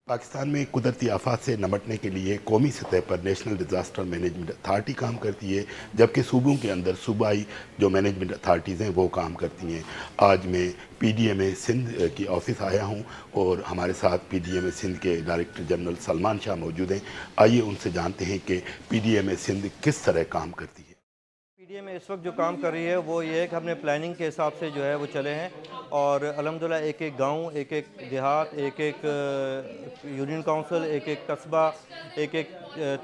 पाकिस्तान में कुदरती आफात से निपटने के लिए कौमी सतह पर नेशनल डिज़ास्टर मैनेजमेंट अथार्टी काम करती है, जबकि सूबों के अंदर सूबाई जो मैनेजमेंट अथार्टीज़ हैं वो काम करती हैं। आज मैं PDMA सिंध की ऑफिस आया हूं और हमारे साथ PDMA सिंध के डायरेक्टर जनरल सलमान शाह मौजूद हैं। आइए उनसे जानते हैं कि PDMA सिंध किस तरह काम करती है। PDMA इस वक्त जो काम कर रही है वो ये है कि हमने प्लानिंग के हिसाब से जो है वो चले हैं और अल्हम्दुलिल्लाह एक एक गांव, एक एक देहात, एक एक यूनियन काउंसिल, एक एक कस्बा, एक एक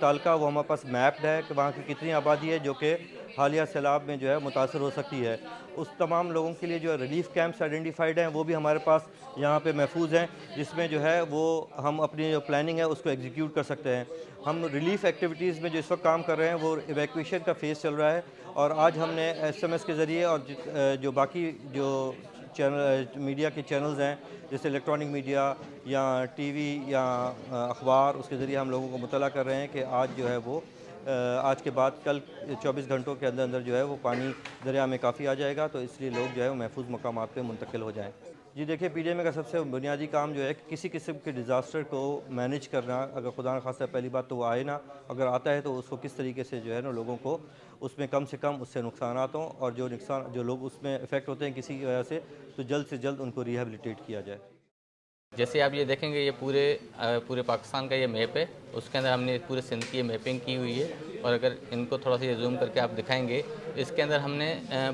तालका वो हमारे पास मैप्ड है कि वहाँ की कितनी आबादी है जो कि हालिया सैलाब में जो है मुतासर हो सकती है। उस तमाम लोगों के लिए जो है रिलीफ कैंप्स आइडेंटिफाइड हैं, वो भी हमारे पास यहाँ पे महफूज हैं, जिसमें जो है वो हम अपनी जो प्लानिंग है उसको एग्जीक्यूट कर सकते हैं। हम रिलीफ एक्टिविटीज़ में जो इस वक्त काम कर रहे हैं वो इवैक्यूएशन का फेज़ चल रहा है और आज हमने SMS के ज़रिए और जो बाकी जो चैनल मीडिया के चैनल्स हैं जैसे इलेक्ट्रॉनिक मीडिया या TV या अखबार, उसके ज़रिए हम लोगों को मुतला कर रहे हैं कि आज जो है वो आज के बाद कल 24 घंटों के अंदर अंदर जो है वो पानी दरिया में काफ़ी आ जाएगा, तो इसलिए लोग जो है वो महफूज मकामात पे मुंतकिल हो जाएँ। जी देखिए, PDMA का सबसे बुनियादी काम जो है कि किसी किस्म के डिज़ास्टर को मैनेज करना। अगर खुदा न खास्ता पहली बात तो वो आए ना, अगर आता है तो उसको किस तरीके से जो है ना लोगों को उसमें कम से कम उससे नुकसानात हों और जो लोग उसमें इफ़ेक्ट होते हैं किसी की वजह से, तो जल्द से जल्द उनको रिहैबिलिटेट किया जाए। जैसे आप ये देखेंगे ये पूरे पाकिस्तान का ये मैप है, उसके अंदर हमने पूरे सिंध की मैपिंग की हुई है। और अगर इनको थोड़ा सा ये जूम करके आप दिखाएंगे, इसके अंदर हमने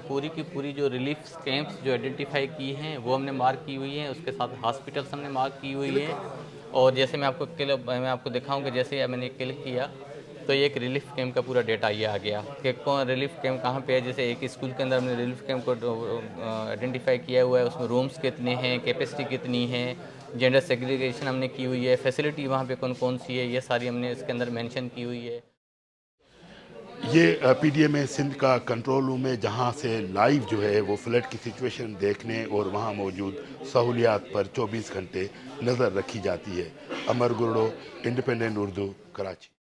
पूरी की पूरी जो रिलीफ कैंप्स जो आइडेंटिफाई की हैं वो हमने मार्क की हुई हैं, उसके साथ हॉस्पिटल्स हमने मार्क की हुई हैं। और जैसे मैं आपको दिखाऊँ कि जैसे मैंने क्लिक किया तो ये एक रिलीफ कैंप का पूरा डेटा ये आ गया कि कौन रिलीफ कैंप कहाँ पे है। जैसे एक स्कूल के अंदर हमने रिलीफ कैंप को आइडेंटिफाई किया हुआ है, उसमें रूम्स कितने हैं, कैपेसिटी कितनी है, जेंडर सेग्रीगेशन हमने की हुई है, फैसिलिटी वहाँ पे कौन कौन सी है, ये सारी हमने इसके अंदर मेंशन की हुई है। ये PDMA सिंध का कंट्रोल रूम है, जहाँ से लाइव जो है वो फ्लड की सिचुएशन देखने और वहाँ मौजूद सहूलियात पर 24 घंटे नज़र रखी जाती है। अमर गुरडो, इंडिपेंडेंट उर्दू, कराची।